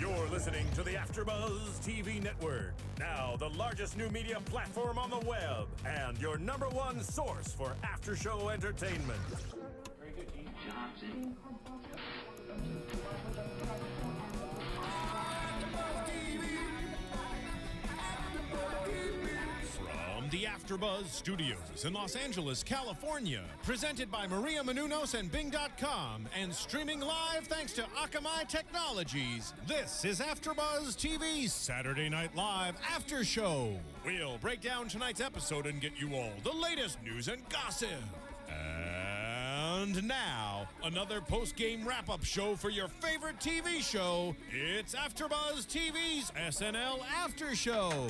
You're listening to the AFTERBUZZ TV Network, now the largest new media platform on the web, and your #1 source for after-show entertainment. Very good, Keith Johnson. From the AFTERBUZZ Studios in Los Angeles, California, presented by Maria Menounos and Bing.com, and streaming live thanks to Akamai Technologies, this is AFTERBUZZ TV Saturday Night Live After Show. We'll break down tonight's episode and get you all the latest news and gossip. And now, another post-game wrap-up show for your favorite TV show. It's AFTERBUZZ TV's SNL After Show.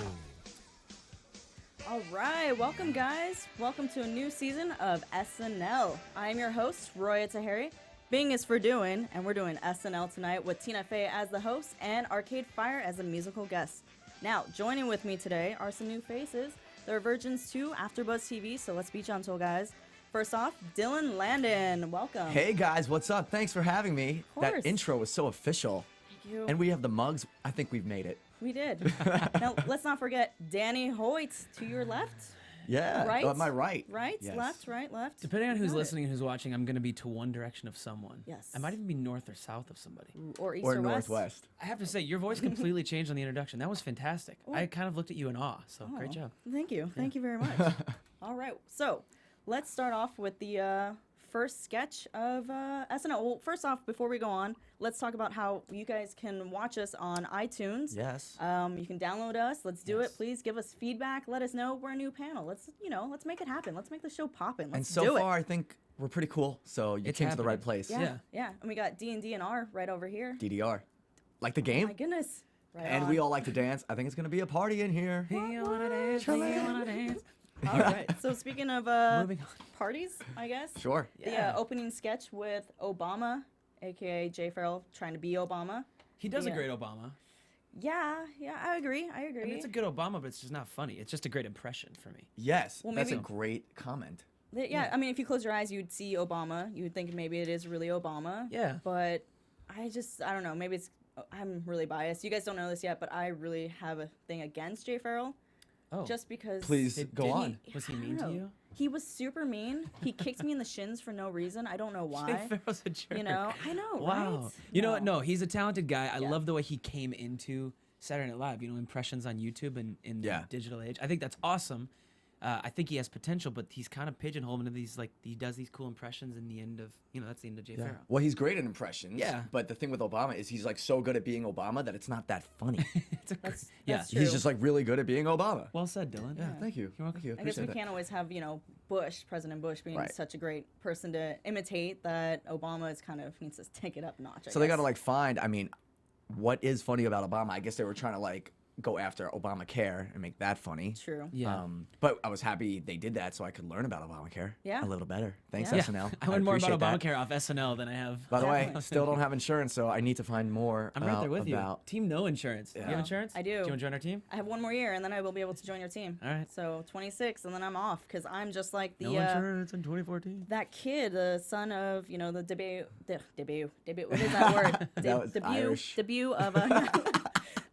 All right, welcome guys. Welcome to a new season of SNL. I am your host, Roya Taheri. Bing is for doing, and we're doing SNL tonight with Tina Fey as the host and Arcade Fire as a musical guest. Now, joining with me today are some new faces. They're virgins to AFTERBUZZ TV, so let's be gentle, guys. First off, Dylan Landon, welcome. Hey guys, what's up? Thanks for having me. Of course. That intro was so official. Thank you. And we have the mugs. I think we've made it. We did. Now, let's not forget Danny Hoyt to your left. Yeah. Right? On my right. Right, Yes. left, right, left. Depending on who's Got it. listening and who's watching, I'm going to be to one direction of someone. Yes. I might even be north or south of somebody. Or east Or or west. northwest. I have to say, your voice completely changed on the introduction. That was fantastic. I kind of looked at you in awe, so great job. Thank you. Thank you very much. All right. So let's start off with the first sketch of SNL. Well, first off, before we go on, let's talk about how you guys can watch us on iTunes. Yes. You can download us. Let's do it. Please give us feedback. Let us know we're a new panel. Let's make it happen. Let's make the show poppin'. And Let's so do it. far, I think we're pretty cool. So you It's came to the right happening. place. Yeah. Yeah. Yeah. And we got D&D and R right over here. DDR. Like the Oh game? my goodness. Right And on. we all like to dance. I think it's going to be a party in here. Hey, you wanna dance? Hey, you wanna dance? All right. So speaking of Moving on. parties, I guess. Sure. The opening sketch with Obama, aka Jay Farrell, trying to be Obama. He does Yeah. a great Obama. Yeah, I agree. I agree. I mean, it's a good Obama, but it's just not funny. It's just a great impression for me. Yes. Well, That's a maybe- great comment. Yeah, I mean, if you close your eyes, you'd see Obama. You would think maybe it is really Obama. Yeah. But I don't know. Maybe I'm really biased. You guys don't know this yet, but I really have a thing against Jay Farrell. Oh. Just because. Please Did- go did on. Was he I mean don't to know. you? He was super mean. He kicked me in the shins for no reason. I don't know why. Jay Farrell's a jerk. You know, I know, Wow. right? You know what? No, he's a talented guy. I Yeah. love the way he came into Saturday Night Live, impressions on YouTube and in Yeah. the digital age. I think that's awesome. I think he has potential, but he's kind of pigeonholed into these, like, he does these cool impressions in the end of, that's the end of Jay Farrell. Well, he's great at impressions. Yeah. But the thing with Obama is he's like so good at being Obama that it's not that funny. It's a That's yeah. true. He's just like really good at being Obama. Well said, Dylan. Yeah, thank you. You're welcome. Thank you. I guess we Appreciate that. can't always have, President Bush being Right. such a great person to imitate that Obama is kind of needs to take it up a notch. I So they got to guess. like find, what is funny about Obama? I guess they were trying to like go after Obamacare and make that funny. True. Yeah. But I was happy they did that so I could learn about Obamacare Yeah. a little better. Thanks, Yeah. SNL. I learned more about appreciate that. Obamacare off SNL than I have. By the way, Definitely. still don't have insurance, so I need to find more I'm right there with about... you. Team No Insurance. Do you Yeah. have insurance? I do. Do you want to join our team? I have one more year, and then I will be able to join your team. All right. So 26, and then I'm off because I'm just like the No insurance in 2014. that kid, the son of the debut. What is that word? That was Irish. Debut of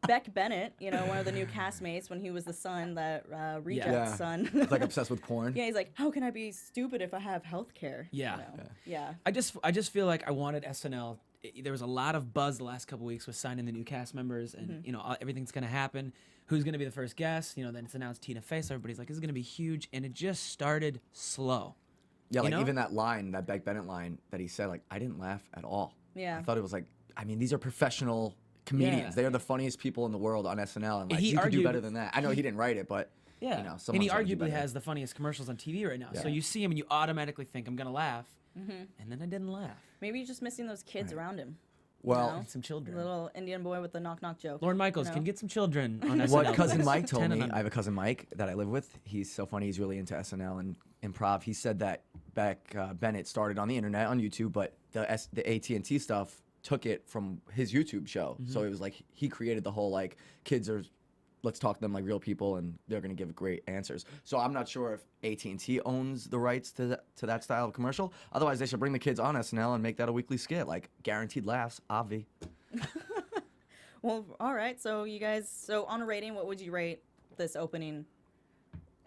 Beck Bennett. One of the new castmates when he was the son, that reject Yeah. son. It's like obsessed with porn. Yeah, he's like, how can I be stupid if I have health care? Yeah. Yeah. I just feel like I wanted SNL. There was a lot of buzz the last couple weeks with signing the new cast members, and everything's gonna happen. Who's gonna be the first guest? Then it's announced Tina Fey. So everybody's like, this is gonna be huge, and it just started slow. Yeah, like know? even that line, that Beck Bennett line that he said, like, I didn't laugh at all. Yeah. I thought it was like, these are professional comedians. Yeah. They are the funniest people in the world on SNL, and like, He you could do argued- better than that. I know he didn't write it, but Yeah, someone's and he gotta do arguably better. has the funniest commercials on TV right now. So Yeah. you see him and you automatically think I'm gonna laugh, and then I didn't laugh. Maybe you're just missing those kids around him. Well, know? Some children. Little Indian boy with the knock knock joke. Lauren Michaels you can know? get some children on SNL. what cousin Mike told 10 me, and I under. have a cousin Mike that I live with. He's so funny. He's really into SNL and improv. He said that Beck Bennett started on the internet on YouTube, but the AT&T stuff took it from his YouTube show. So it was like he created the whole like kids are, let's talk to them like real people and they're gonna give great answers. So I'm not sure if AT&T owns the rights to that style of commercial. Otherwise, they should bring the kids on SNL and make that a weekly skit, like guaranteed laughs, Avi. Well, all right. So you guys, so on a rating, what would you rate this opening?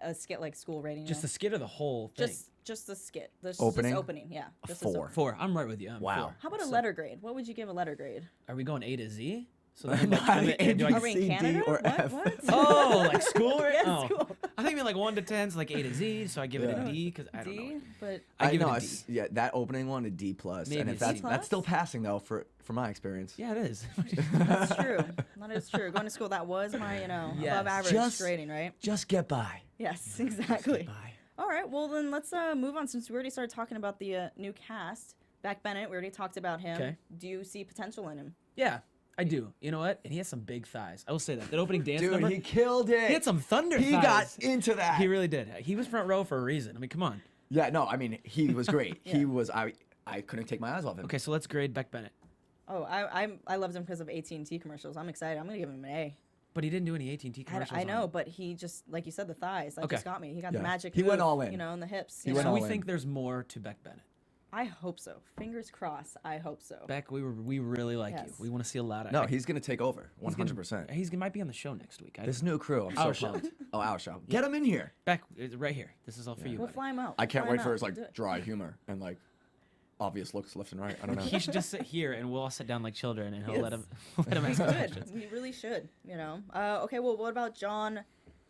A skit like school rating? Just now? the skit or the whole thing? Just the skit. Just Opening? opening, yeah. A Just this 4. opening. 4. I'm right with you. Wow. 4. How about a letter grade? What would you give a letter grade? Are we going A to Z? So then, Not do I- Are we in C, D, Canada? or what? F. What? Oh, like school? Yeah, oh. school. I think like 1 to 10 is like A to Z, so I give it a Yeah. D because I don't D, know. but I give know, it a D. yeah, that opening one a D plus, Maybe and a if C. that's plus? still passing though for my experience. Yeah, it is. that's true. That is true. Going to school, that was my, Yes. above average Just- grading, right? Just get by. Yes, exactly. Bye. All right, well then let's move on since we already started talking about the new cast. Beck Bennett, we already talked about him. Okay. Do you see potential in him? Yeah, I do. You know what? And he has some big thighs. I will say that. That opening dance Dude, number, he killed it. he had some thunder He thighs. got into that. He really did. He was front row for a reason. I mean, come on. Yeah, no, I mean he was great. Yeah. He was. I couldn't take my eyes off him. Okay, so let's grade Beck Bennett. Oh, I loved him because of AT&T commercials. I'm excited. I'm gonna give him an A. But he didn't do any AT&T commercials. I know, on. but he just, like you said, the thighs. That Okay. just got me. He got Yeah. the magic. He went move, all in. You know, and the hips. He you went know? So all we in. think there's more to Beck Bennett. I hope so. Fingers crossed. I hope so. Beck, we really like you. Yes. We want to see a lot of. No, he's gonna take over. he's gonna- 100%. He might be on the show next week. This new crew. I'm Our so show. pumped. Oh, our show. Get him in here. Beck, it's right here. This is all for you. We'll buddy. fly him out. I can't Fly wait him for out. his like Do it. dry humor and like obvious looks left and right. I don't know. He should just sit here and we'll all sit down like children and he'll Yes. let him We ask could. questions. We really should. You know. Okay. Well, what about John?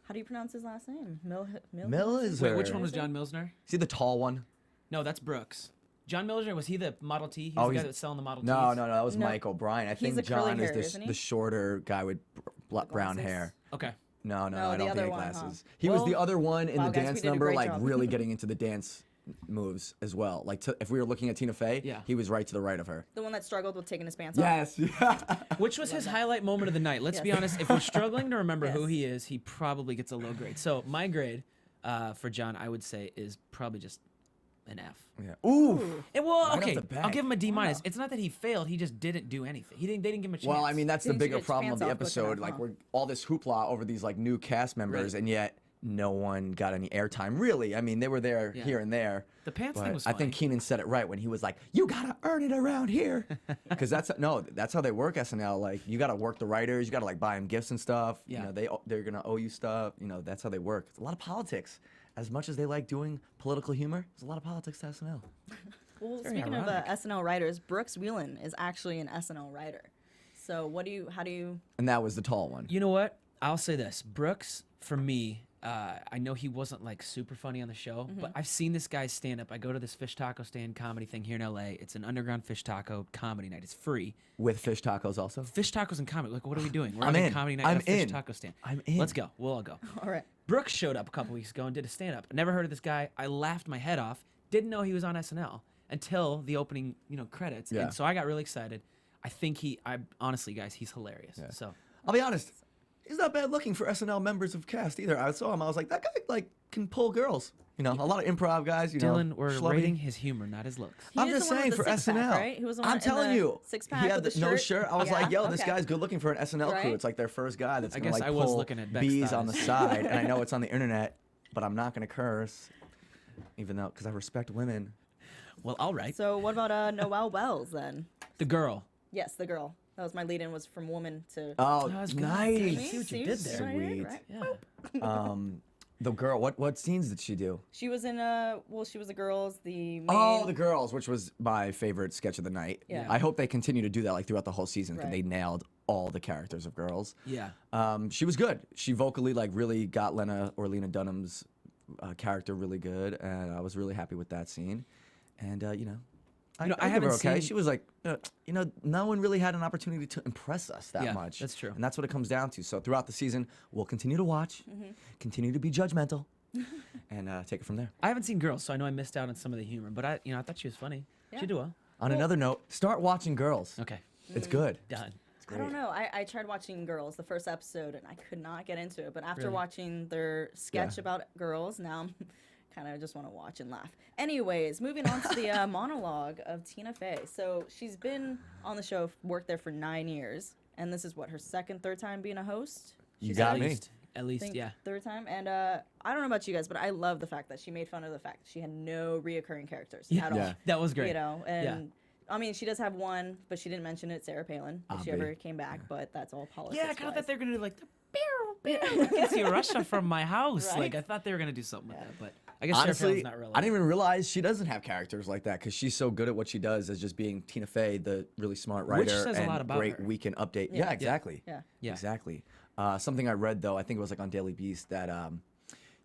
How do you pronounce his last name? Mills. Wait, which one was John Milsner? See the tall one? No, that's Brooks. John Milsner, was he the Model T? He Oh, was the guy he's- that was selling the Model No, Ts? no, that was No. Mike O'Brien. I He's think the curly John is hair, isn't he? the shorter guy with brown glasses? hair. Okay. No, No, I the don't other think one, huh? glasses. He was the Well- other one in Wow, the guys, we dance did a number, great like job. really getting into the dance moves as well. Like if we were looking at Tina Fey, Yeah. he was right to the right of her. The one that struggled with taking his pants off. Yes. Yeah. Which was his highlight moment of the night? Let's be Yes. honest. If we're struggling to remember who Yes. he is, he probably gets a low grade. So my grade for John, I would say, is probably just an F. Yeah. Ooh. Well, Right off okay, the bat. I'll give him a D minus. Wow. It's not that he failed; he just didn't do anything. They didn't give him a chance. Well, I mean, that's the Didn't you bigger get your problem of pants the off quick episode. enough, Like huh? we're all this hoopla over these like new cast members, Right. and yet no one got any airtime. Really, I mean, they were there Yeah. here and there. The pants but thing was I think funny. Keenan said it right when he was like, "You gotta earn it around here," because that's how they work SNL. Like you gotta work the writers, you gotta like buy them gifts and stuff. Yeah. You know, they're gonna owe you stuff. You know, that's how they work. It's a lot of politics. As much as they like doing political humor, there's a lot of politics to SNL. Well, very speaking of ironic. SNL writers, Brooks Wheelan is actually an SNL writer. So how do you? And that was the tall one. You know what? I'll say this. Brooks, for me, I know he wasn't like super funny on the show, Mm-hmm. but I've seen this guy stand up. I go to this fish taco stand comedy thing here in LA. It's an underground fish taco comedy night. It's free. With fish tacos also. Fish tacos and comedy. Like, what are we doing? We're I'm having in. a comedy night I'm at a fish in. taco stand. I'm in. Let's go. We'll all go. All right. Brooks showed up a couple weeks ago and did a stand up. Never heard of this guy. I laughed my head off. Didn't know he was on SNL until the opening, credits. Yeah. And so I got really excited. I think I honestly, guys, he's hilarious. Yeah. So I'll be honest. He's not bad looking for SNL members of cast either. I saw him. I was like, that guy like can pull girls. You know, a lot of improv guys. You Dylan, know, we're schlubby. rating his humor, not his looks. He I'm is just the one saying with for the six-pack, SNL. right? He was the one I'm in telling the you, six-pack he had with the no shirt. shirt. I was like, Yeah, yo, this okay. guy's good looking for an SNL crew. Right? It's like their first guy that's I gonna guess like I was pull looking at Beck's bees on the thighs. side. And I know it's on the internet, but I'm not gonna curse, even though because I respect women. Well, all right. So what about Noelle Wells then? The girl. Yes, the girl. That was my lead-in. Was from woman to. Oh, That was good. nice. See what you did there. Right, Sweet. right. Yeah. The girl. What scenes did she do? She was in she was the girls. The main. Oh, The Girls, which was my favorite sketch of the night. Yeah. I hope they continue to do that like throughout the whole season because Right. they nailed all the characters of Girls. Yeah. She was good. She vocally like really got Lena Dunham's character really good, and I was really happy with that scene. And I I give her haven't okay. seen- She was like, no one really had an opportunity to impress us that Yeah, much. that's true. And that's what it comes down to. So throughout the season, we'll continue to watch, continue to be judgmental, and take it from there. I haven't seen Girls, so I know I missed out on some of the humor, but I thought she was funny. Yeah. She did well. On another note, start watching Girls. Okay. It's good. Done. I don't know. I tried watching Girls the first episode and I could not get into it. But after Really? watching their sketch Yeah. about girls, now I'm kind of just want to watch and laugh. Anyways, moving on to the monologue of Tina Fey. So she's been on the show, worked there for 9 years, and this is what her third time being a host. You She got said? me. At I least, think yeah. third time. And I don't know about you guys, but I love the fact that she made fun of the fact that she had no reoccurring characters Yeah. at all. Yeah. That was great. You know, and I mean, she does have one, but she didn't mention it. Sarah Palin, if she Obvi. ever came back, but that's all politics. Yeah, I kind of thought they were gonna do like the I can see Russia from my house. Right. Like I thought they were gonna do something with that, but I guess Sarah Honestly, Palin's not really. I didn't even realize she doesn't have characters like that because she's so good at what she does as just being Tina Fey, the really smart writer Which says a and lot about great her. weekend update. Yeah, exactly. Yeah. Yeah. Exactly. Something I read though, I think it was like on Daily Beast that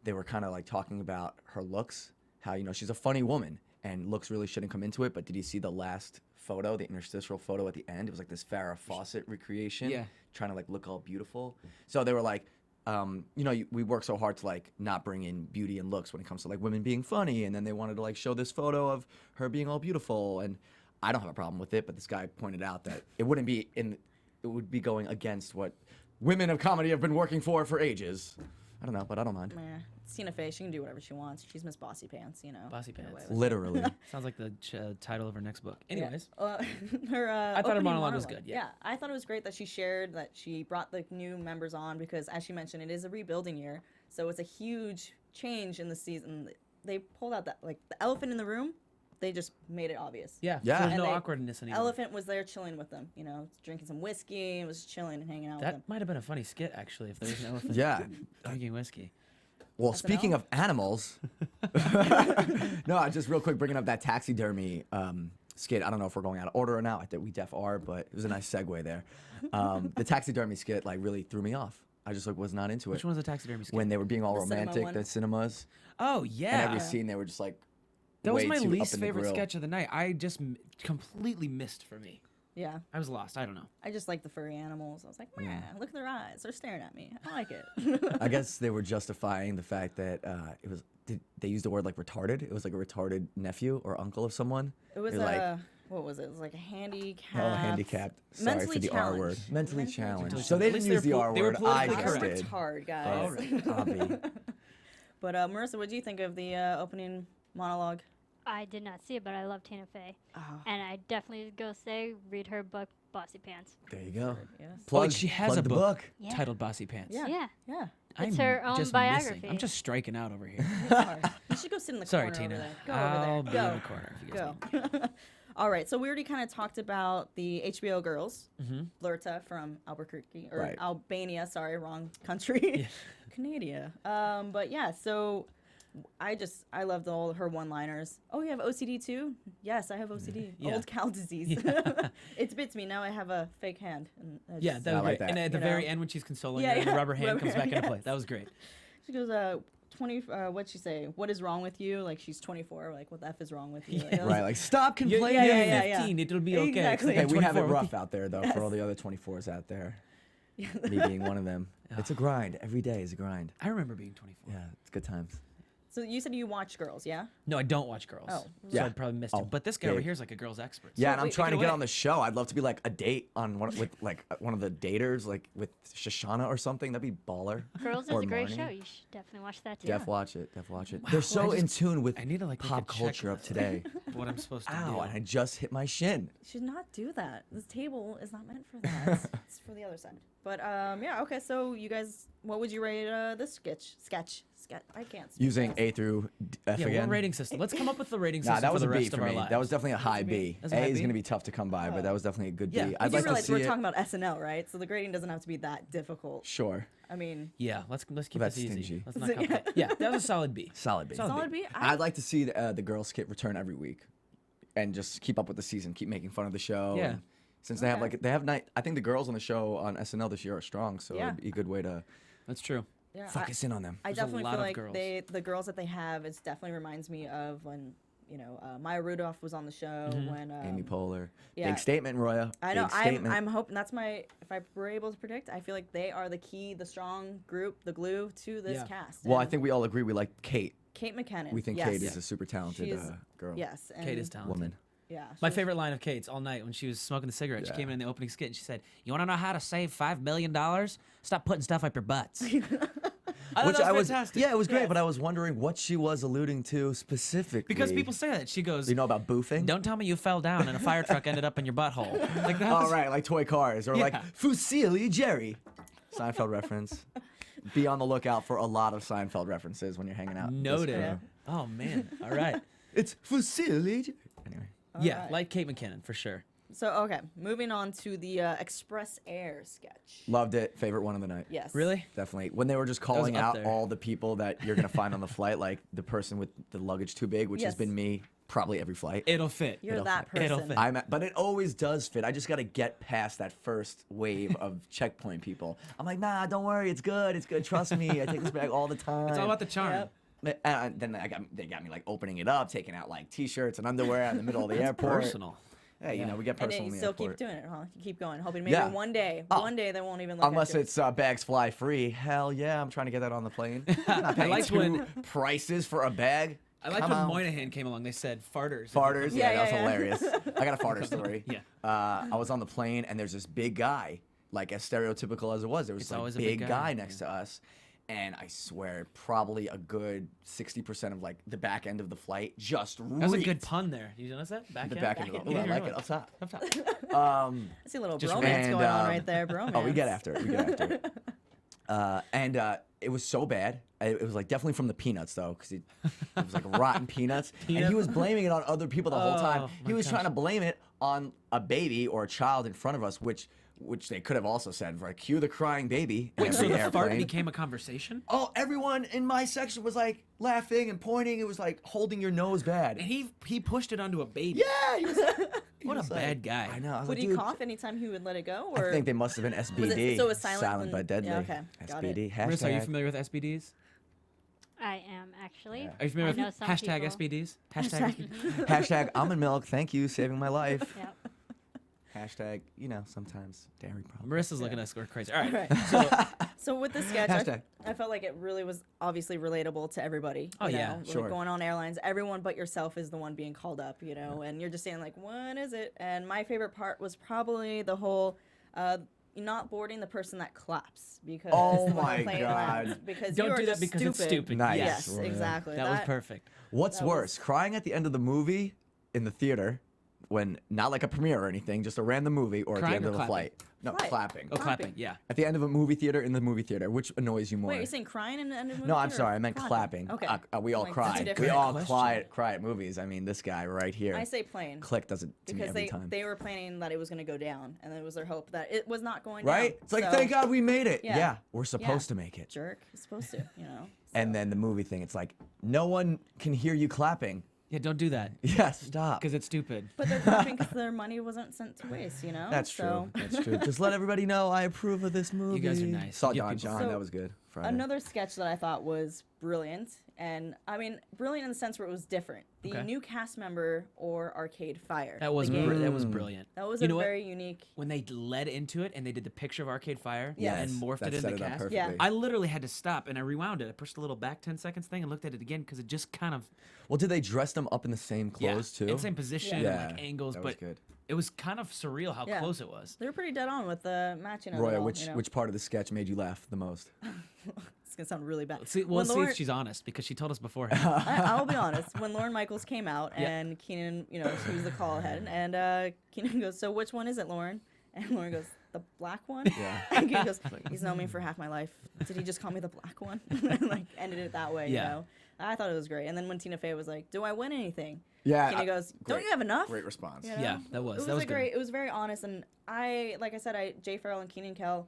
they were kind of like talking about her looks, how she's a funny woman and looks really shouldn't come into it. But did you see the last photo, the interstitial photo at the end? It was like this Farrah Fawcett recreation, trying to like look all beautiful. So they were like, we work so hard to like not bring in beauty and looks when it comes to like women being funny, and then they wanted to like show this photo of her being all beautiful, and I don't have a problem with it, but this guy pointed out that it would be going against what women of comedy have been working for ages. I don't know, but I don't mind. Meh. It's Tina Fey. She can do whatever she wants. She's Miss Bossy Pants, Bossy Get away Pants. with it. Literally. Sounds like the title of her next book. Anyways, her I thought her opening monologue was good, yeah. I thought it was great that she shared that she brought the new members on because, as she mentioned, it is a rebuilding year, so it's a huge change in the season. They pulled out that like the elephant in the room. They just made it obvious. yeah, Yeah. there's And no they- awkwardness anymore. Elephant was there chilling with them, drinking some whiskey and was chilling and hanging out with That them. might have been a funny skit actually if there was an elephant Yeah. drinking whiskey. Well, speaking of animals, no, just real quick, bringing up that taxidermy skit. I don't know if we're going out of order or not. I think we def are, but it was a nice segue there. The taxidermy skit like really threw me off. I just like was not into it. Which one was the taxidermy skit? When they were being all The cinema romantic, one. the cinemas, Oh and yeah, every scene they were just like. that was way my too up least in the favorite grill. sketch of the night. I just completely missed for me. Yeah. I was lost. I don't know. I just like the furry animals. I was like, man, look at their eyes. They're staring at me. I like it. I guess they were justifying the fact that they used the word like retarded. It was like a retarded nephew or uncle of someone. It was They're like, what was it? It was like a handicapped. oh, handicapped. Sorry mentally for the R word. challenged. Mentally challenged. challenged. So they At didn't least use they the were R they were word. I politically just Not correct. did. retard, guys. Obvi. But Marissa, what do you think of the opening monologue? I did not see it, but I love Tina Fey. Oh, And I definitely go say, read her book, Bossy Pants. There you go. yes. Plug, she has plug a the book. Yeah. Titled Bossy Pants. Yeah. Yeah. Yeah. It's I'm her own just biography. missing. I'm just striking out over here. You should go sit in the Sorry, corner Tina. over there. Go I'll over be there. in the corner if you guys Go. All right. So we already kind of talked about the HBO girls. Flirta from Albuquerque or Right. Albania. Sorry, wrong country. Canada. But yeah. So I loved all her one-liners. Oh, you have OCD too? Yes, I have OCD. Yeah. Old cow disease. It bits me now. I have a fake hand. And I Yeah, just- that was I like great. that. And at the You very know? end when she's consoling Yeah, her, and the yeah. rubber hand Rubber comes back hand, into play. yes. That was great. She goes, 20. What'd she say? What is wrong with you? Like she's 24. Like what the f is wrong with you? Like, that was- Right, like stop You're, complaining. you're yeah, yeah. 15. It'll be okay. Exactly. Hey, we have it 24. rough out there though for all the other 24s out there. Me being one of them. It's a grind. Every day is a grind. I remember being 24. Yeah, it's good times. So you said you watch Girls, yeah? No, I don't watch girls. Oh. So Yeah. I probably missed Oh, it. But this guy over big. here is like a girl's expert. Yeah, So and I'm wait, trying to take it get away. on the show. I'd love to be like a date on one with like one of the daters, like with Shoshana or something. That'd be baller. Girls is Or a great Marnie. show. You should definitely watch that too. Def watch it. Def watch it. Wow, They're so I in just- tune with I need to like pop make a culture of checklist today. of what I'm supposed to Ow! do. And I just hit my shin. You should not do that. This table is not meant for that. It's for the other side. But yeah, okay. So you guys, what would you rate this sketch? I can't. speak Using fast. A through F Yeah, again. what rating system? Let's come up with the rating Nah, system that was for a the B rest for of our me. lives. That was definitely a high a B? B. That's A a high is B? going to be tough to come by, but that was definitely a good Yeah. B. You I'd You like do realize to see we're it. talking about SNL, right? So the grading doesn't have to be that difficult. Sure. I mean, Yeah, let's keep That's this easy. stingy. Let's not complicate. Yeah, that was a solid B. Solid B. Solid solid B. I'd like to see the girls skit return every week, and just keep up with the season, keep making fun of the show. Yeah. and since they have Okay. night, I think the girls on the show on SNL this year are strong, so Yeah. it'd be a good way to That's true. Yeah, focus in on them. I There's a definitely lot feel of like girls. the girls that they have, it definitely reminds me of when Maya Rudolph was on the show when Amy Poehler. yeah. Big statement, Roya. I know. Big statement. I'm hoping that's my. If I were able to predict, I feel like they are the key, the strong group, the glue to this Yeah. cast. Well, I And think we all agree we like Kate. Kate McKinnon. We think yes. Kate is a super talented She is- girl. Yes. And Kate is talented. Woman. Yeah. My she's- favorite line of Kate's all night when she was smoking the cigarette. She Yeah. came in the opening skit and she said, "You want to know how to save $5 million? Stop putting stuff up your butts." I Which thought that was was fantastic. yeah, it was great, Yes. but I was wondering what she was alluding to specifically. Because people say that. She goes, you know about boofing. "Don't tell me you fell down and a fire truck ended up in your butthole." Like that. All right, like toy cars or like Yeah. Fusilli Jerry. Seinfeld reference. Be on the lookout for a lot of Seinfeld references when you're hanging out. this Noted. era. Oh man. All right. It's Fusilli Jerry. Anyway. Yeah, like Kate McKinnon for sure. So, okay, moving on to the Express Air sketch. Loved it. Favorite one of the night. Yes. Really? Definitely. When they were just calling up out there. all the people that you're going to find on the flight, like the person with the luggage too big, which has Yes. been me probably every flight. It'll fit. You're It'll that fit. person. It'll fit. But it always does fit. I just got to get past that first wave of checkpoint people. I'm like, nah, don't worry. It's good. It's good. Trust me. I take this bag all the time. It's all about the charm. Yep. And then they got me like opening it up, taking out like t-shirts and underwear in the middle of the airport. Personal. Hey, you know, we get And personal then in you the still airport. keep doing it, huh? You keep going, hoping maybe Yeah. one day they won't even look Unless at you. it's bags fly free. Hell yeah, I'm trying to get that on the plane. I'm not I paying liked two when prices for a bag. I liked Come when on. Moynihan came along. They said farters. Farters, Yeah, that was yeah. hilarious. I got a farter story. Yeah. I was on the plane and there's this big guy, like as stereotypical as it was. There was It's like always a big big guy guy, next to us, and I swear probably a good 60% of like the back end of the flight just That was a good reeked. pun there. Did you notice that? Back The end? back end of the Yeah, I you're like right. it up top. Up top. I see a little Just bromance and, going on right there, bromance. Oh, we get after it. We get after it. And it was so bad. It was like definitely from the peanuts though, because it was like rotten peanuts, and he was blaming it on other people the whole time. Oh, He my was trying gosh. to blame it on a baby or a child in front of us, which they could have also said, right? Cue the crying baby. In Wait, so every the fart airplane. became a conversation? Oh, everyone in my section was like laughing and pointing. It was like holding your nose bad. And he pushed it onto a baby. Yeah, he was. He What a was like- bad guy. I know. I was Would like, he dude, cough anytime he would let it go? Or I think they must have been SBD. so it was silent but and- deadly. yeah, okay, got it. SBD. Marissa, are you Hashtag. familiar with SBDs? I am actually. Are you familiar I know with some hashtag people. SBDs? Hashtag SBDs? Hashtag almond milk. Thank you, saving my life. Yep. Hashtag, you know, sometimes dairy problems. Marissa's looking at us we're crazy. All right. Right. So with this sketch, Hashtag. I felt like it really was obviously relatable to everybody. Oh, you yeah, know? sure. Like going on airlines, everyone but yourself is the one being called up, you know, and you're just saying like, what is it? And my favorite part was probably the whole not boarding the person that claps because Oh the my plane God. lands because Don't you are do that just because it's stupid. Nice. Yes, Roya. exactly. That was perfect. What's That was- worse, crying at the end of the movie in the theater, when not like a premiere or anything, just a random movie, or at Crying the end or of a clapping? flight? No, Clap. clapping. Oh, clapping. Yeah. At the end of a movie theater, in the movie theater, which annoys you more? Wait, you're saying crying in the end of the movie? No, I'm or sorry. I meant clapping. Okay. We all Like, that's cry. We different. all Question. cry at movies. I mean, this guy right here. I say plane. Click does it to me Because every time. they were planning that it was going to go down, and it was their hope that it was not going Right? down. It's like, So, thank God we made it. Yeah. Yeah, we're supposed to make it. jerk. You're supposed to, you know. And then the movie thing, it's like, no one can hear you clapping. Yeah, don't do that. Yeah, stop. Because it's stupid. But they're clapping because their money wasn't sent to waste, you know. That's so, true. That's true. Just let everybody know I approve of this movie. guys are nice. Saw You give Don people- John. So, that was good. Friday. Another sketch that I thought was brilliant, and I mean brilliant in the sense where it was different. The Okay. new cast member or Arcade Fire. That was the game. that was brilliant. That was You a know what? very unique. When they led into it and they did the picture of Arcade Fire Yes. and morphed that it set into it up cast. perfectly. Yeah. I literally had to stop and I rewound it. I pushed the little back 10 seconds thing and looked at it again because it just kind of Well, did they dress them up in the same clothes too? in same position Yeah. and like angles, that was but good. it was kind of surreal how Yeah. close it was. They were pretty dead on with the matching of it Roya, all, which you know? which part of the sketch made you laugh the most? It's gonna sound really bad. We'll When see Lauren- if she's honest because she told us beforehand. I'll be honest. When Lauren Michaels came out Yeah. and Keenan, you know, she was the call ahead, and Keenan goes, "So which one is it, Lauren?" And Lauren goes, "The black one." Yeah. And Keenan goes, "He's known me for half my life. Did he just call me the black one?" And like ended it that way, Yeah. you know. I thought it was great. And then when Tina Fey was like, "Do I win anything?" Yeah. Keenan goes, "Don't great- you have enough?" Great response. You know? Yeah, that was It was, a a good. great. It was very honest, and like I said, Jay Farrell and Keenan Kel.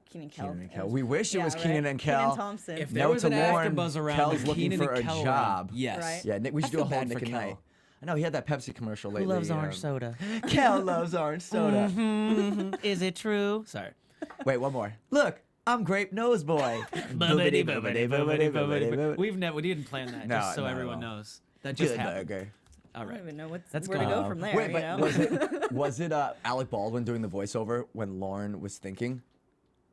Keenan Kel. Keenan and Kel. We wish it was right? Keenan and Kel. Keenan Thompson. If there Note was to an Lauren, AfterBuzz around, Kel's the looking Keenan for and a Kel job. One. Yes. Right. Yeah, Nick, we I should do a feel whole bad Nick for and Kel. Night. I know he had that Pepsi commercial lately. Who loves orange soda? Kel loves orange soda. Is it true? Sorry. Wait, one more. Look, I'm Grape Nose Boy. Boobity, boobity, boobity, boobity. We didn't plan that, No, just so not at everyone all. knows. That just Good happened. burger. All I right. don't even know That's where to go gone. from there. Wait, you but know? was it Alec Baldwin doing the voiceover when Lauren was thinking?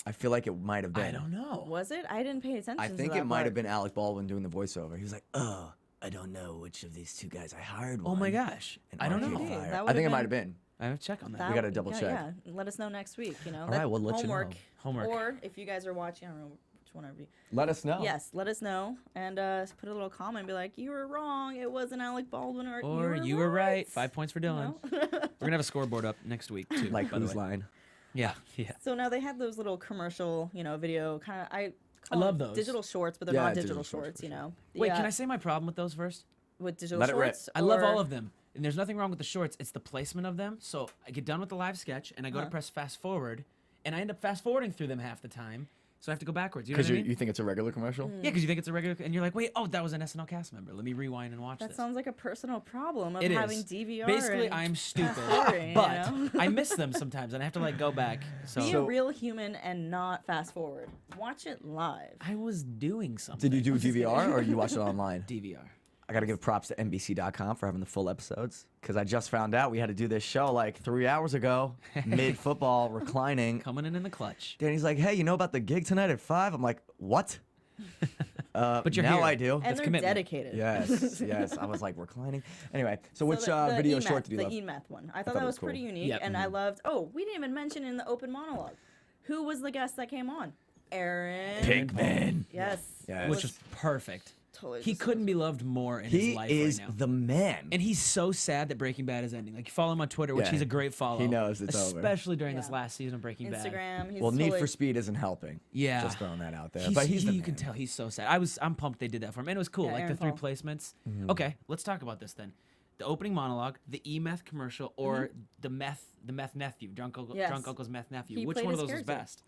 I feel like it might have been. I don't know. Was it? I didn't pay attention. I to think that it might part. have been Alec Baldwin doing the voiceover. He was like, "Oh, I don't know which of these two guys I hired." Oh my gosh. and I don't Arcade know. Maybe. Fire." That I would've think it been- might have been. I have to check on that. We gotta double check. Yeah, let us know next week. You know. All right, we'll let you know. homework. Homework. Or if you guys are watching, I don't know which one of you. Let us know. Yes, let us know and put a little comment and be like, "You were wrong. It wasn't Alec Baldwin, or You were right. 5 points for You Dylan. know? We're gonna have a scoreboard up next week too. Like by the whose way. line? Yeah, yeah. So now they had those little commercial, you know, video kind of. I love them those. digital shorts, but they're Yeah, not digital digital shorts, shorts. for You know. Wait, The, can I say my problem with those first? with digital Let it rip. shorts? I love or- all of them. And there's nothing wrong with the shorts. It's the placement of them. So I get done with the live sketch, and I go to press fast forward, and I end up fast forwarding through them half the time. So I have to go backwards. You know Because what I mean? you think it's a regular commercial? Yeah, because you think it's a regular, and you're like, wait, oh, that was an SNL cast member. Let me rewind and watch That this. sounds like a personal problem of It having is. DVR. Basically, and I'm stupid, forwarding, you but know? I miss them sometimes, and I have to like go back. Be a So real human and not fast forward. Watch it live. I was doing something. Did you do DVR or you watched it online? DVR? I gotta give props to NBC.com for having the full episodes because I just found out we had to do this show like 3 hours ago, mid football, reclining. Coming in the clutch. Danny's like, "Hey, you know about the gig tonight at 5?" I'm like, "What?" But you're now here. I do. And That's they're commitment. dedicated. Yes. I was like reclining. Anyway, so which the video E-Math, short did you the love? E-Math one. I thought thought it that was was pretty cool. unique, Yep. and I loved. Oh, we didn't even mention in the open monologue, who was the guest that came on? Aaron. Pigman. Yes. Yes. Which was perfect. totally. He just- couldn't be loved more in He his life is right now. the man. And he's so sad that Breaking Bad is ending. Like, you follow him on Twitter, which Yeah. he's a great follow. He knows it's over. especially during this Yeah. last season of Breaking Bad. Instagram. He's well, Need totally, for Speed isn't helping. Yeah. Just throwing that out there. He's, but he's the you man. can tell he's so sad. I'm pumped they did that for him, and it was cool. Yeah, like Aaron the three Paul. placements. Mm-hmm. Okay, let's talk about this then. The opening monologue, the E-Meth commercial, or the meth nephew, drunk Yes. uncle's meth nephew. He Which played one of his those was character. best?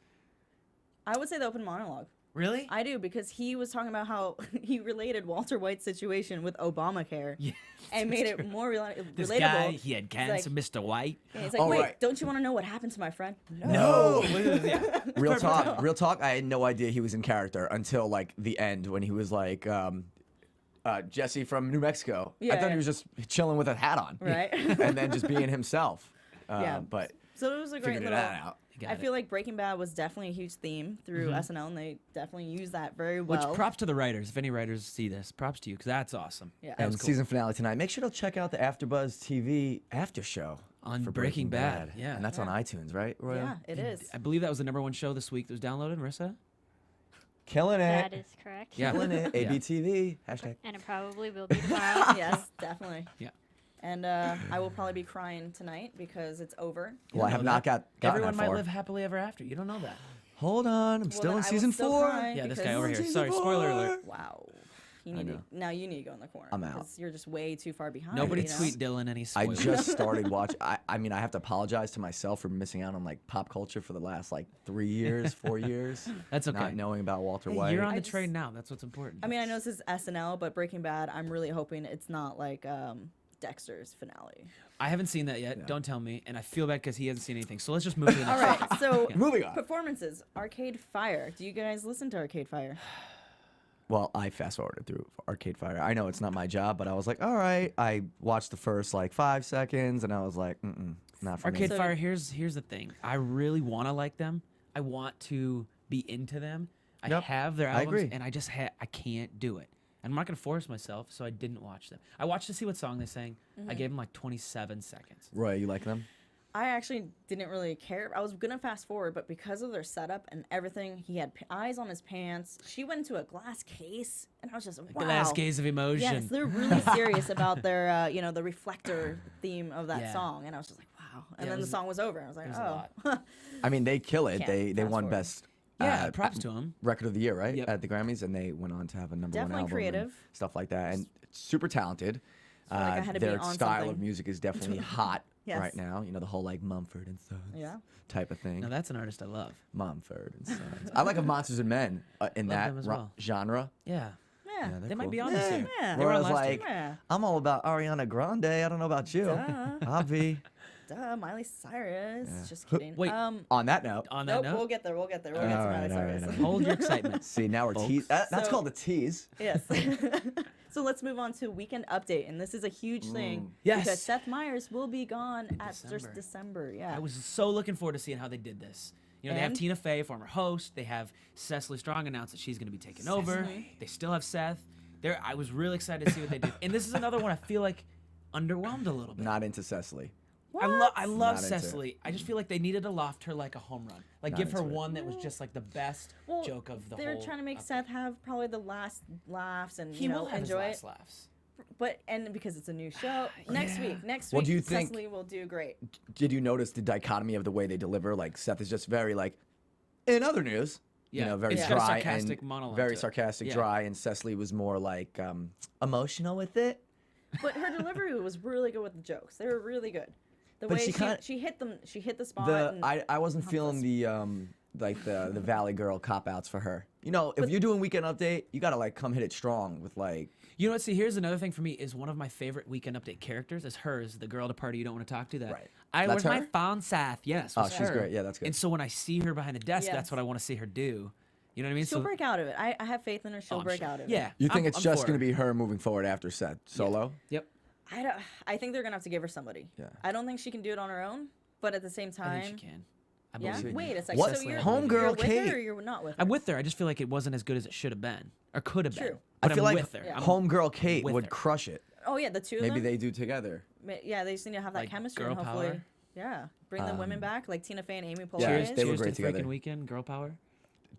I would say the open monologue. Really? I do because he was talking about how he related Walter White's situation with Obamacare Yeah, and made it more this relatable. guy, he had cancer, like- Mr. White. And he's like, Oh, wait, right. don't you want to know what happened to my friend? No. Yeah. Real talk. I had no idea he was in character until like the end when he was like Jesse from New Mexico. I Yeah, thought yeah. he was just chilling with a hat on, Right. and then just being himself. Yeah. But So it was a great figured little. that out. Got I it. feel like Breaking Bad was definitely a huge theme through SNL, and they definitely used that very Which well. props to the writers. If any writers see this, props to you because that's awesome. Yeah. That was And cool. season finale tonight. Make sure to check out the AfterBuzz TV after show On for Breaking Bad. Yeah. and that's on iTunes, right, Roya? Yeah, it is. I believe that was the #1 show this week that was downloaded. Marissa? Killing it. That is correct. Yeah. Killing it. Yeah. ABTV. Hashtag. And it probably will be tomorrow. Yes, definitely. Yeah. And I will probably be crying tonight because it's over. Well, I have not gotten Everyone that might far. live happily ever after. You don't know that. Hold on, I'm still then in I will season still 4. cry Yeah, this because- guy over here. Season Sorry, spoiler alert. 4. Wow. You need to, now you need to go in the corner. I'm out. 'cause you're just way too far behind. Nobody you know? tweet Dylan any I spoilers. just started watching. I mean, I have to apologize to myself for missing out on like pop culture for the last like 3 years, 4 years. That's okay. Not knowing about Walter Hey, White. you're on I the just- train now. That's what's important. I mean, I know this is SNL, but Breaking Bad, I'm really hoping it's not like Dexter's finale. I haven't seen that yet. Yeah. Don't tell me. And I feel bad because he hasn't seen anything. So let's just move to the All next. right, so Moving on. performances. Arcade Fire. Do you guys listen to Arcade Fire? Well, I fast forwarded through Arcade Fire. I know it's not my job, but I was like, all right. I watched the first like 5 seconds, and I was like, not for Arcade me. Fire. Here's the thing. I really want to like them. I want to be into them. I Yep, have their I albums, agree. and I just I can't do it. And I'm not gonna force myself, so I didn't watch them. I watched to see what song they sang. I gave them like 27 seconds. Roy, you like them? I actually didn't really care. I was gonna fast forward, but because of their setup and everything, he had eyes on his pants. She went into a glass case, and I was just wow. Glass case of emotion. Yes, they're really serious about their, the reflector theme of that Yeah. song, and I was just like, wow. And Yeah, it then the was- song was over, and I was like, it was a oh. lot. I mean, they kill it. Can't They fast won forward. best. Yeah, props to 'em. Record of the year, right? Yep. At the Grammys, and they went on to have a number Definitely one album. creative. And stuff like that, and super talented. like I had to be their on style of something. music is definitely hot Yes. right now. You know, the whole like Mumford and Sons Yeah. type of thing. Now that's an artist I love. Mumford and Sons. I like of Monsters and Men in Love that them as well. genre. Yeah. Yeah. they're They might cool. be on this year. Yeah. They were on Whereas, last year. like, Yeah. I'm all about Ariana Grande. I don't know about you. Duh. I'll be. Duh, Miley Cyrus. Yeah. Just kidding. Wait. On that note, On that Nope, note, we'll get there. We'll get to Miley all right, Cyrus. hold your excitement. see, now we're Folks. that's So- called a tease. Yes. So let's move on to Weekend Update, and this is a huge thing Yes. because Seth Meyers will be gone at just December. December. Yeah. I was so looking forward to seeing how they did this. You know, they have And? Tina Fey, former host. They have Cecily Strong announced that she's going to be taking over. They still have Seth. I was really excited to see what they did. And this is another one I feel like underwhelmed a little bit. Not into Cecily. I What? love Not into it. Cecily. I just feel like they needed to loft her like a home run. Like Not give her into it. one that was just like the best Well, joke of the They're whole. trying to make update. Seth have probably the last laughs and He you know will have enjoy his it. last laughs. But because it's a new show, next Yeah. week, Well, week, do you think- Cecily will do great. Did you notice the dichotomy of the way they deliver? Like Seth is just very like, in other news, Yeah, you know, very it's got a dry sarcastic and monologue very to it. sarcastic, Yeah. dry, and Cecily was more like emotional with it. But her delivery was really good with the jokes. They were really good. The But way she she hit them, she hit the spot. The and I wasn't feeling the like the Valley Girl cop outs for her. You know, if you're doing Weekend Update, you gotta like come hit it strong with like. You know what? See, here's another thing for me is one of my favorite Weekend Update characters is hers, the girl at a party you don't want to talk to. That Right. Where's That's my her? phone, Seth? Yes. Oh, was she's her. great. Yeah, that's good. And so when I see her behind a desk, Yes. that's what I want to see her do. You know what I mean? she'll so, break out of it. I have faith in her. She'll I'm break sure. out of it. Yeah. You think I'm- it's I'm just for gonna her. be her moving forward after Seth solo? Yep. I think they're gonna have to give her somebody. Yeah. I don't think she can do it on her own. But at the same I time, think she can. I yeah. believe in Wait you. a second. What? So you're Homegirl with Kate. her or you're not with her? I'm with her. I just feel like it wasn't as good as it should have been or could have been. True. But I feel I'm like with her. Yeah. I'm Homegirl Kate with would her. crush it. Oh yeah, the two of Maybe them. they do together. Yeah, they just need to have that Like chemistry girl and hopefully, power. yeah, bring the women back like Tina Fey and Amy Poehler. Yeah, is. they were Cheers great to the freaking together. weekend, girl power.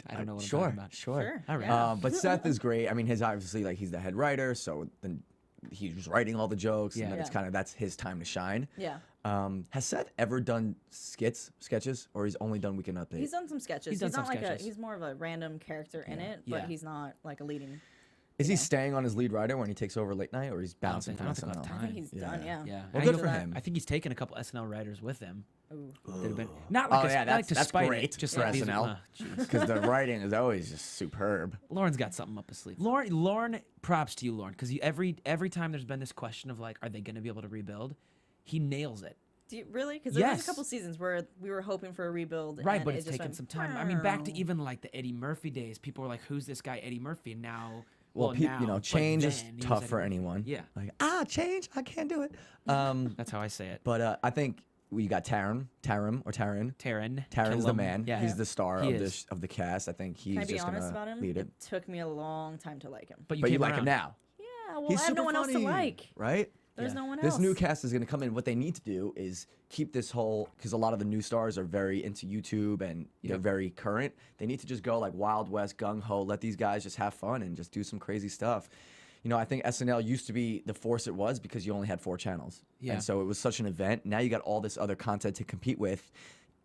I don't know what I'm Sure, talking about. Sure. All right. Yeah. But Seth is great. I mean, his obviously like he's the head writer, so then he's writing all the jokes, Yeah. and then it's Yeah. kind of that's his time to shine. Yeah. Has Seth ever done sketches, or he's only done Weekend Update? He's done some sketches. He's done not some like sketches. he's more of a random character in it, but Yeah. he's not like a leading. Is he staying on his lead writer when he takes over late night, or he's I don't bouncing think- from I don't think SNL? I'll have I time. think he's Yeah. done. Yeah. Yeah. Well, I good think- for him. I think he's taken a couple SNL writers with him. Ooh. That have been not like Oh, a, yeah, not like to that's spite great it, just for like these SNL. jeez. Because the writing is always just superb. Lauren's got something up his sleeve. Lauren, props to you, Lauren, because every time there's been this question of like, are they going to be able to rebuild? He nails it. Do you really? Because there was Yes. a couple seasons where we were hoping for a rebuild. Right, and but it it's just taken went, some time. I mean, back to even like the Eddie Murphy days, people were like, "Who's this guy, Eddie Murphy?" And now, Well, now, you know, but change is then he was tough Eddie for Murphy. anyone. Yeah, Like, change, I can't do it. that's how I say it. But I think we got Taron. Taryn, Taron's the Killam. man. Yeah, He's the star He of is. the cast. I think he's Can I be just honest gonna about him? lead it. It took me a long time to like him. But you, But you came like around. him now. Yeah, well, He's I have super no one else funny, to like. right? There's Yeah. no one else. This new cast is going to come in. What they need to do is keep this whole, because a lot of the new stars are very into YouTube and they're very current. They need to just go like Wild West, gung ho, let these guys just have fun and just do some crazy stuff. You know, I think SNL used to be the force it was because you only had 4 channels. Yeah. And so it was such an event. Now you got all this other content to compete with.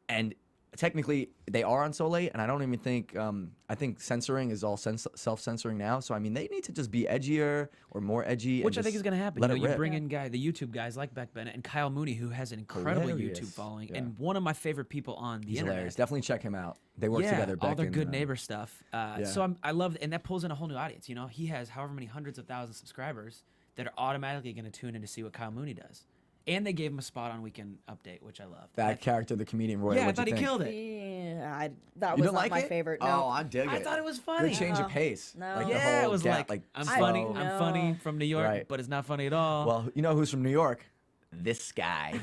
And technically they are on so late, and I don't even think I think censoring is all self-censoring now. So I mean, they need to just be edgier or more edgy, Which and I think just is going to happen. let You it know, you rip. bring in the YouTube guys like Beck Bennett and Kyle Mooney, who has an incredible Hilarious. YouTube following Yeah. and one of my favorite people on the He's internet. hilarious. Definitely check him out. They work Yeah, together. all Beck their and, good neighbor stuff. yeah. So I love, and that pulls in a whole new audience. You know, he has however many hundreds of thousands of subscribers that are automatically going to tune in to see what Kyle Mooney does. And they gave him a spot on Weekend Update, which I love. That character, the comedian Roya. Yeah, I what'd thought you he think? killed it. Yeah, that You was don't not like my it? favorite. Oh, No. I dig it. I thought it was funny. Good change of pace. No. Like the Yeah, whole it was gap, I'm I funny. know. I'm funny from New York, Right. but it's not funny at all. Well, you know who's from New York? This guy.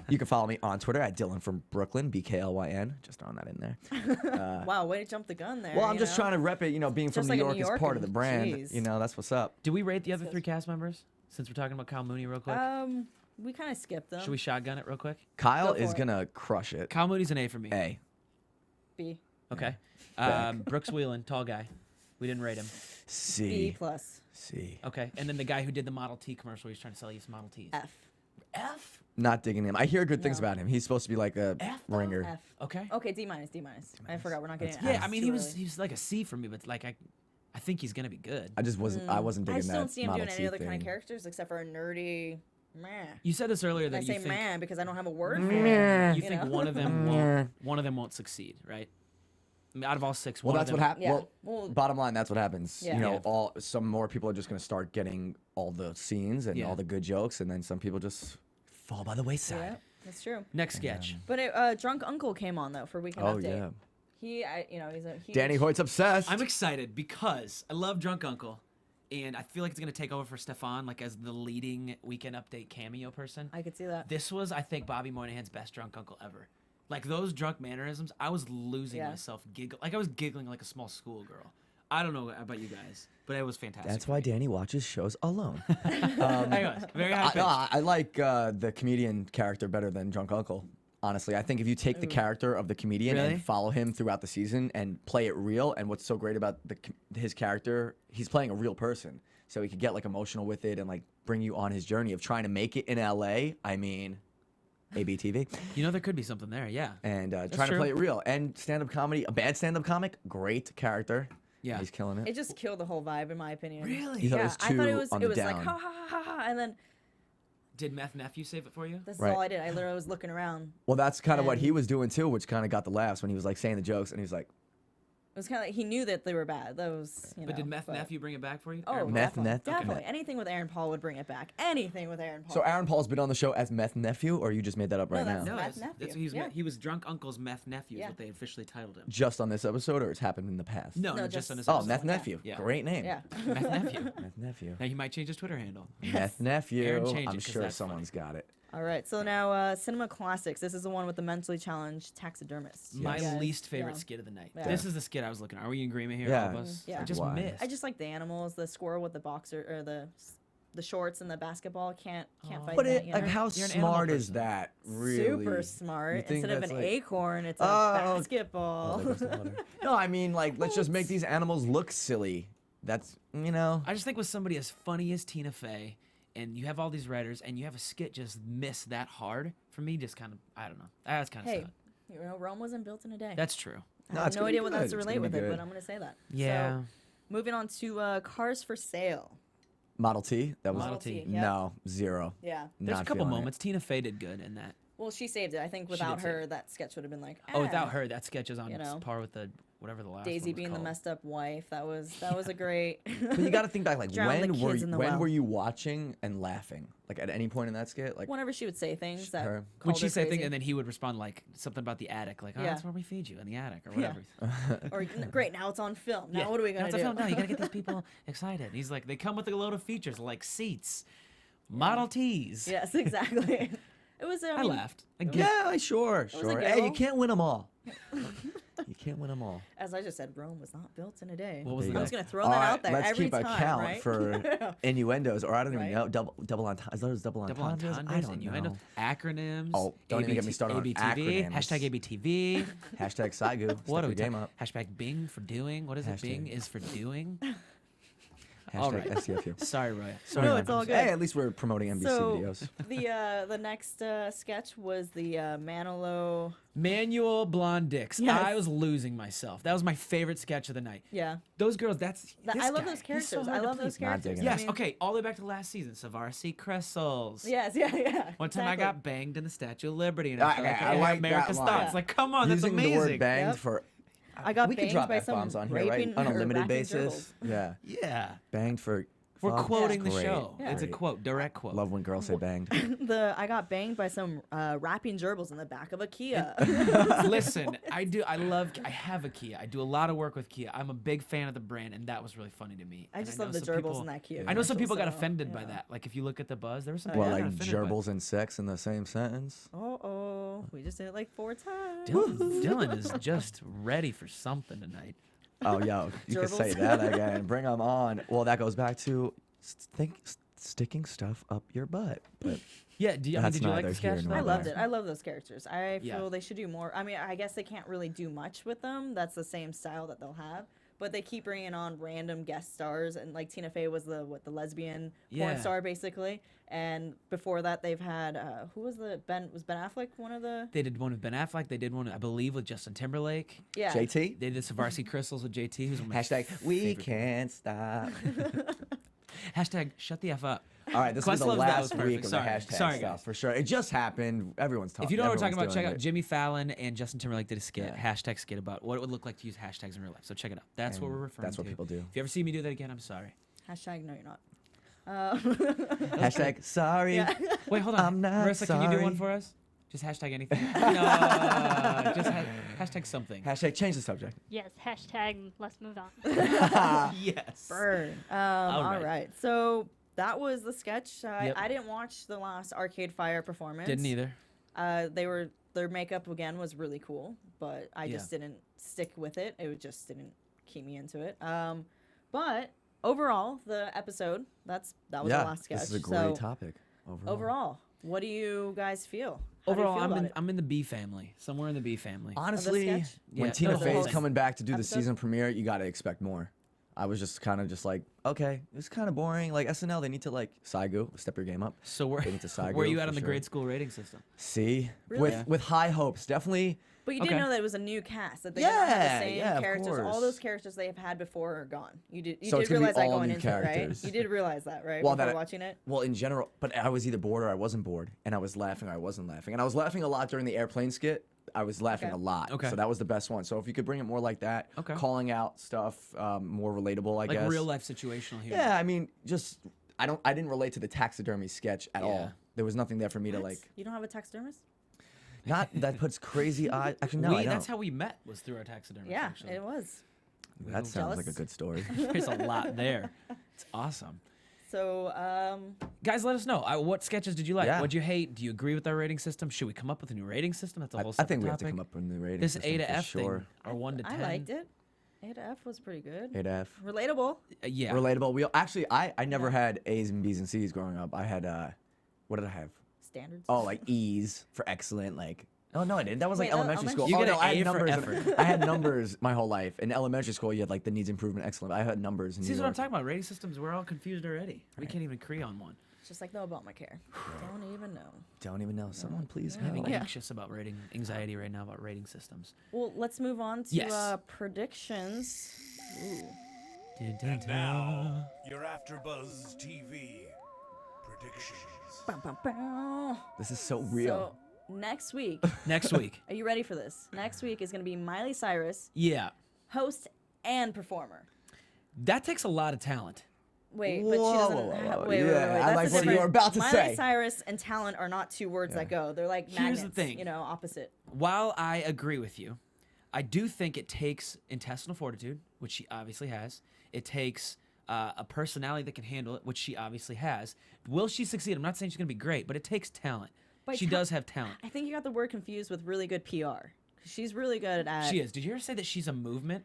You can follow me on Twitter at Dylan from Brooklyn, BKLYN. Just throwing that in there. Wow, way to jump the gun there. Well, I'm you just know? trying to rep it. You know, being from Just New like a York New is part of Yorker. the brand. Jeez. You know, that's what's up. Do we rate the other 3 cast members since we're talking about Kyle Mooney real quick? We kind of skipped them. Should we shotgun it real quick? Kyle Go for is it. gonna crush it. Kyle Mooney's an A for me. A. B. Okay. Back. Brooks Wheelan, tall guy. We didn't rate him. B C. plus. C. Okay. And then the guy who did the Model T commercial, he's trying to sell you some Model Ts. F. F? Not digging him. I hear good things No. about him. He's supposed to be like a F, though? ringer. F. Okay. Okay, D minus. D minus. I forgot we're not getting. Yeah, Fs I mean, too he was early. he was like a C for me, but like I think he's gonna be good. I just wasn't. I wasn't I digging just that don't see him Model doing T any other kind thing. of characters except for a nerdy. Meh. You said this earlier And I that say you think man because I don't have a word for Meh. it. you think know? one of them won't succeed, right? I mean, out of all 6, Well, one that's of what them, happened. Yeah. Well, Well, bottom line, that's what happens. Yeah. You know, Yeah. some more people are just gonna start getting all the scenes and Yeah. all the good jokes, and then some people just fall by the wayside. yeah, that's true. Next sketch. But Drunk Uncle came on though for Weekend Oh Update. yeah. He's a huge. Danny Hoyt's obsessed. I'm excited because I love Drunk Uncle, and I feel like it's gonna take over for Stefan, like as the leading Weekend Update cameo person. I could see that. This was, I think, Bobby Moynihan's best Drunk Uncle ever. Like those drunk mannerisms, I was losing Yeah. myself like I was giggling like a small schoolgirl. I don't know about you guys, but it was fantastic. That's for why me. Danny watches shows alone. Anyways, very high pitched. I like the comedian character better than Drunk Uncle. Honestly, I think if you take the character of the comedian Really? and follow him throughout the season and play it real, and what's so great about his character, he's playing a real person, so he could get like emotional with it and like bring you on his journey of trying to make it in LA. I mean, ABTV, You know, there could be something there, yeah. and trying true. to play it real. And stand-up comedy, a bad stand-up comic, great character. Yeah. He's killing it. It just killed the whole vibe in my opinion. Really? You thought it Yeah, was I thought it too was on it the was like down. ha ha ha ha ha, And then Did Meth Nephew save it for you? this is Right. all I did. I literally was looking around. Well, that's kind of what he And- was doing too, which kind of got the laughs when he was like saying the jokes, and he was like, It was kind of like he knew that they were bad. That was, But did Meth Nephew bring it back for you? Oh, Aaron Paul? Meth definitely. Neth- okay. Definitely. Anything with Aaron Paul would bring it back. Anything with Aaron Paul. "So Aaron Paul's been on the show as Meth Nephew, or you just made that up right that's- now?" No, Meth that's Nephew. he was, Yeah. he was Drunk Uncle's Meth Nephew, is Yeah. what they officially titled him. Just on this episode, or it's happened in the past? No, No, just just- on his Oh, episode. Meth Nephew. Yeah. Great name. Yeah. Meth Nephew. Meth Nephew. Now he might change his Twitter handle. Meth Nephew. Aaron, change it, I'm 'cause sure that's someone's got it. All right. So now Cinema Classics. This is the one with the mentally challenged taxidermist. My You guys- least favorite yeah. skit of the night. Yeah. This is the skit I was looking at. Are we in agreement here, Yeah. all of us? Yeah. I just Why? missed. I just like the animals, the squirrel with the boxer or the shorts and the basketball. Can't fight But that. it, You like, know? how You're an animal smart is person. that? Really? Super smart. You think Instead of that's an like- acorn, it's a Oh, basketball. Oh, there goes the water. No, I mean, like, let's just make these animals look silly. That's, you know. I just think with somebody as funny as Tina Fey, and you have all these writers, and you have a skit just miss that hard, for me, just kind of, I don't know. That's kind of Hey, sad. you know, Rome wasn't built in a day. That's true. I No, have it's no gonna be idea what that's to good. It's relate gonna with be it, good. but I'm gonna say that. Yeah. So, moving on to Cars for Sale. Model T? That was Model T. Yeah. No, zero. Yeah. There's Not a couple feeling it. moments. Tina Fey did good in that. Well, she saved it. I think She without did save her, that sketch would have been like. Oh, eh. without her, that sketch is on You know. par with the whatever the last Daisy one was being the called. messed up wife. That was a great. But you got to think back, like, Drown the when were kids in the when well. were you watching and laughing? Like, at any point in that skit? Like, Whenever she would say things that. Her. Would called she her say things, crazy. and then he would respond like something about the attic, like, "Oh, Yeah. that's where we feed you in the attic," or Yeah. whatever. Or great, now it's on film. Now Yeah. what are we Now gonna it's a do? film. No, you gotta get these people excited. And he's like, they come with a load of features like seats, Model Ts. Yes, exactly. It was. I mean, laughed. I was- get it. yeah, sure, was a sure. Hey, you giggle. can't win them all. You can't win them all. As I just said, Rome was not built in a day. What was There the I you was next? gonna throw All that right, out there let's every keep a time, count right? for innuendos, or I don't even Right. know. Double entendres. Is those double Double entendres? I entendres, don't innuendo, know. acronyms. Oh, don't even get me started on ABTV, acronyms. hashtag ABTV. Hashtag Saigu. What Step are your we game talking? up. Hashtag Bing for doing. What is it? Bing Hashtag. is for doing. Hashtag All right. SCFU. Sorry, Roya. Sorry, No, Roya. it's all good. Hey, at least we're promoting NBC So videos. the next sketch was the Manilow. Manual blonde dicks. Yes. I was losing myself. That was my favorite sketch of the night. Yeah, Those girls. That's. This I love guy, those he's so characters. hard I to love those please. Not characters. digging Yes. I mean, Okay. All the way back to last season. Savarsi Crystals. Yes. Yeah. One time I exactly. got banged in the Statue of Liberty, and I felt Okay, like I I like America's that line. thoughts. Like, come on, that's Using amazing. the word banged Yep. for. I got we could banged drop by F-bombs some on here, right? raping On a or limited rapping basis. gerbils. Yeah. Yeah. Banged for. We're fuck, quoting the great. show. Yeah. It's a Great. quote, direct quote. Love when girls say banged. I got banged by some rapping gerbils in the back of a Kia. Listen, I have a Kia. I do a lot of work with Kia. I'm a big fan of the brand, and that was really funny to me. I And just know love the some gerbils people- in that Kia. I know some commercial, people got so, offended by yeah. that. Like if you look at the buzz, there was some Oh, people Well, yeah. that like got offended by gerbils and sex in the same sentence. Oh, we just did it like 4 times. Dylan is just ready for something tonight. Oh, yo, you can say Gerbils. that again. Bring them on. Well, that goes back to sticking stuff up your butt. But Yeah, did you like That's the neither sketch? here though? nor I loved there. it. I love those characters. I Yeah. feel they should do more. I mean, I guess they can't really do much with them. That's the same style that they'll have. But they keep bringing on random guest stars, and like Tina Fey was the lesbian Yeah. porn star basically. And before that, they've had who was Ben Affleck one of the They did one with Ben Affleck. They did one, I believe, with Justin Timberlake. yeah JT? They did Savarsi Crystals with JT, who's one of my Hashtag we favorite- can't stop. Hashtag shut the F up. All right, this was the Questlove, that was last perfect. week of Sorry. the hashtag Sorry, stuff guys. for sure. It just happened. Everyone's talking. If you don't know what we're talking about, everyone's check doing out it. Jimmy Fallon and Justin Timberlake did a skit, Yeah. hashtag skit about what it would look like to use hashtags in real life. So check it out. That's what And we're referring that's to. what people do. If you ever see me do that again, I'm sorry. hashtag no you're not. Hashtag sorry. Yeah. Wait, hold on. I'm not Marissa, can you do one sorry. for us? Just hashtag anything. no, just hashtag something. Hashtag change the subject. Yes, hashtag let's move on. Yes. Burn. All All right. right. So that was the sketch. Yep. I didn't watch the last Arcade Fire performance. Didn't either. Their makeup again was really cool, but I Yeah. just didn't stick with it. It just didn't keep me into it. But overall, the episode that was the Yeah, last sketch. this is a great so topic. overall, what do you guys feel? How do you Overall, feel about it? I'm in the B family. Somewhere in the B family. honestly, sketch? when Yeah, Tina no, the Fey whole is thing. coming back to do the Episode? season premiere, you got to expect more. I was just kind of just like, okay, it's kind of boring. Like SNL, they need to like Saigu, step your game up. So where They need to Saigu were you at for on the sure. grade school rating system? See, Really? with high hopes, definitely. But you didn't Okay. know that it was a new cast. That they didn't have the Yeah, same yeah, of characters. All course. those characters they have had before are gone. You did So it's gonna be realize that all going new into it, right? characters. You did realize that, right? Well, Before that- watching it. Well, in general, but I was either bored or I wasn't bored, and I was laughing or I wasn't laughing, and I was laughing a lot during the airplane skit. I was laughing Okay. a lot, Okay. so that was the best one. So if you could bring it more like that, Okay. calling out stuff, more relatable, I Like guess. real life situational humor. Yeah, I mean, just I didn't relate to the taxidermy sketch at Yeah. all. There was nothing there for me to What? like. You don't have a taxidermist? Not that puts crazy eyes. Actually, no, I don't. That's how we met, was through our taxidermy. Yeah, actually. it was. That sounds like a Jealous? good story. There's a lot there. It's awesome. So, Guys, let us know. What sketches did you like? Yeah. What'd you hate? Do you agree with our rating system? Should we come up with a new rating system? That's a whole I separate think we have to topic. come up with a new rating This system A to for F sure. thing, or 1 to 10. I liked it. A to F was pretty good. A to F. Relatable. Yeah. Relatable. We actually, I never had A's and B's and C's growing up. I had what did I have? Standards. Oh, like E's for excellent. Like, oh no, I didn't. That was like Wait, elementary school. You Oh get no, an I had A for numbers. effort. I had numbers my whole life. In elementary school, you had like the needs improvement, excellent. I had numbers. In See, New this is what I'm York. talking about. Rating systems, we're all confused already. We can't even agree on one. It's just like the Obamacare. Don't even know. Don't even know. Someone please I'm help. having anxious about rating, anxiety right now about rating systems. Well, let's move on to Yes. predictions. Ooh. Now, your AfterBuzz TV predictions. Bum, bum, bum. This is so real. So, next week, Next week. are you ready for this? Next week is going to be Miley Cyrus, Yeah. host and performer. That takes a lot of talent. Wait, but she Whoa, doesn't. whoa, whoa. Wait, Yeah, wait. I That's like the what you were difference. about to Miley say. Cyrus and talent are not two words that go. They're like Here's magnets. the thing. You know, opposite. While I agree with you, I do think it takes intestinal fortitude, which she obviously has. It takes a personality that can handle it, which she obviously has. Will she succeed? I'm not saying she's going to be great, but it takes talent. By She does have talent. I think you got the word confused with really good PR. She's really good at. She is. Did you ever say that she's a movement?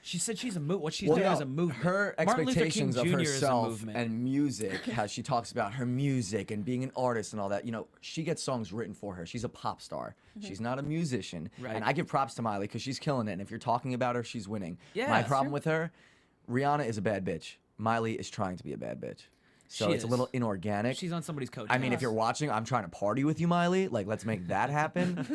She said she's a movement. What she's Well, doing no, is a movement. her Martin Luther King expectations of Jr. is a herself movement. and music, how she talks about her music and being an artist and all that. You know, she gets songs written for her. She's a pop star. She's not a musician. Right. And I give props to Miley because she's killing it. And if you're talking about her, she's winning. Yeah, My sure. problem with her, Rihanna is a bad bitch. Miley is trying to be a bad bitch. So She it's a is. little inorganic. She's on somebody's coat. I mean, if you're watching, I'm trying to party with you, Miley. Like, let's make that happen.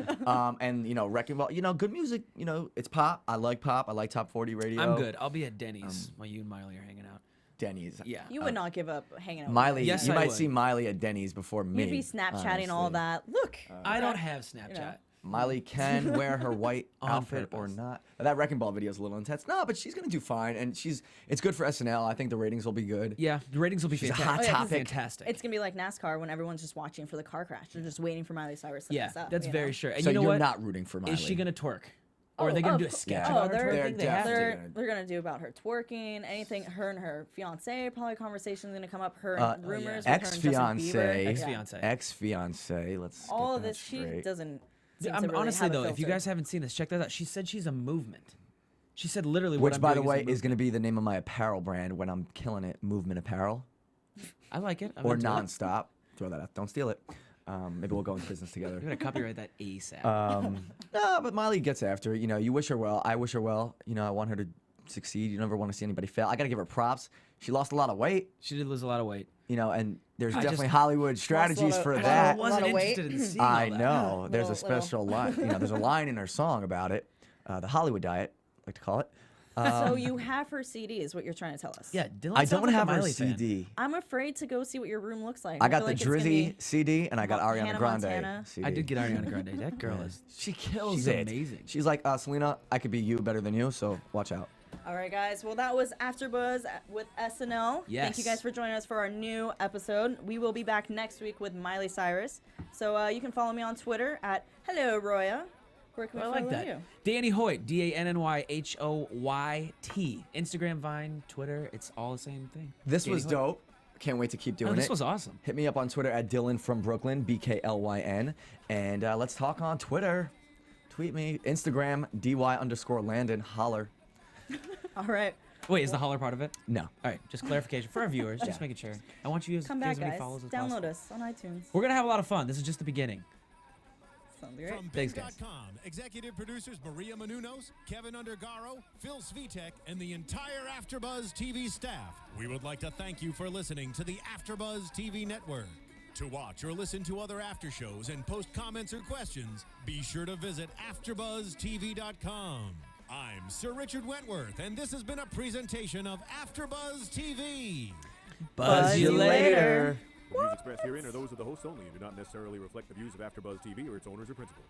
And you know, wrecking ball. You know, good music. You know, it's pop. I like pop. I like top 40 radio. I'm good. I'll be at Denny's while you and Miley are hanging out. Denny's. Yeah. You would not give up hanging out. Miley, with Yes, you I might would. see Miley at Denny's before me. You'd be Snapchatting all honestly. that. Look. I don't have Snapchat. Miley can wear her white On outfit or purpose. not. That wrecking ball video is a little intense. No, but she's gonna do fine, and it's good for SNL. I think the ratings will be good. Yeah, the ratings will be She's a fantastic. hot Oh, yeah, 'cause topic. Fantastic. It's gonna be like NASCAR when everyone's just watching for the car crash. They're just waiting for Miley Cyrus to yeah, mess up. that's you very know? sure. And So you know you're what? not rooting for Miley. Is she gonna twerk? Or are they Oh, gonna do a of course. sketch Oh, about her they're- twerking? They have to. They're gonna do about her twerking, anything. Her and her fiance, probably conversations gonna come up. Her and rumors. With her and Justin Ex-fiance, Bieber. Yeah. Ex-fiance. ex-fiance. Let's All get of that this, she straight. doesn't. Seem to I'm, really honestly have a though, if you filter. guys haven't seen this, check that out. She said she's a movement. She said literally what Which, I'm by the doing way, a is going to movement. be the name of my apparel brand when I'm killing it. Movement Apparel I like it. I'm or into it. Nonstop. Throw that out. Don't steal it. Maybe we'll go into business together. You're gonna copyright that ASAP. No, but Miley gets after it. You know, you wish her well. I wish her well. You know, I want her to succeed. You never want to see anybody fail. I got to give her props. She lost a lot of weight. She did lose a lot of weight. You know, and there's I definitely just- Hollywood strategies of- for lost a that. I wasn't lot of weight. interested in seeing I all that. know. There's a Little- special line. You know, there's a line in her song about it. The Hollywood diet, I like to call it. So you have her CD, is what you're trying to tell us. Yeah, Dylan I sounds don't like a have her Miley fan. CD. I'm afraid to go see what your room looks like. I got feel the like it's gonna Drizzy be- CD and I got Ariana Hannah Grande Montana. CD. I did get Ariana Grande. That girl is. She kills She's it. amazing. She's like, Selena, I could be you better than you, so watch out. All right, guys. Well, that was AfterBuzz with SNL. Thank you Yes. guys for joining us for our new episode. We will be back next week with Miley Cyrus. So you can follow me on Twitter at Hello Roya. Where can we I follow like that. you? Danny Hoyt, DANNYHOYT. Instagram, Vine, Twitter. It's all the same thing. This Danny was Hoyt. dope. Can't wait to keep doing Oh, it. this was awesome. Hit me up on Twitter at Dylan from Brooklyn, BKLYN. And let's talk on Twitter. Tweet me. Instagram, DY_Landon. Holler. All right. Wait, is the holler part of it? No. All right, just clarification for our viewers. Just making sure. I want you to Come get back, as many guys. follows as Download possible. us on iTunes. We're gonna have a lot of fun. This is just the beginning. Sounds great. From Thanks, guys. Bing.com, executive producers Maria Menounos, Kevin Undergaro, Phil Svitek, and the entire AfterBuzz TV staff, we would like to thank you for listening to the AfterBuzz TV network. To watch or listen to other after shows and post comments or questions, be sure to visit AfterBuzzTV.com. I'm Sir Richard Wentworth, and this has been a presentation of AfterBuzz TV. Buzz you later. The views expressed herein are those of the hosts only and do not necessarily reflect the views of AfterBuzz TV or its owners or principals.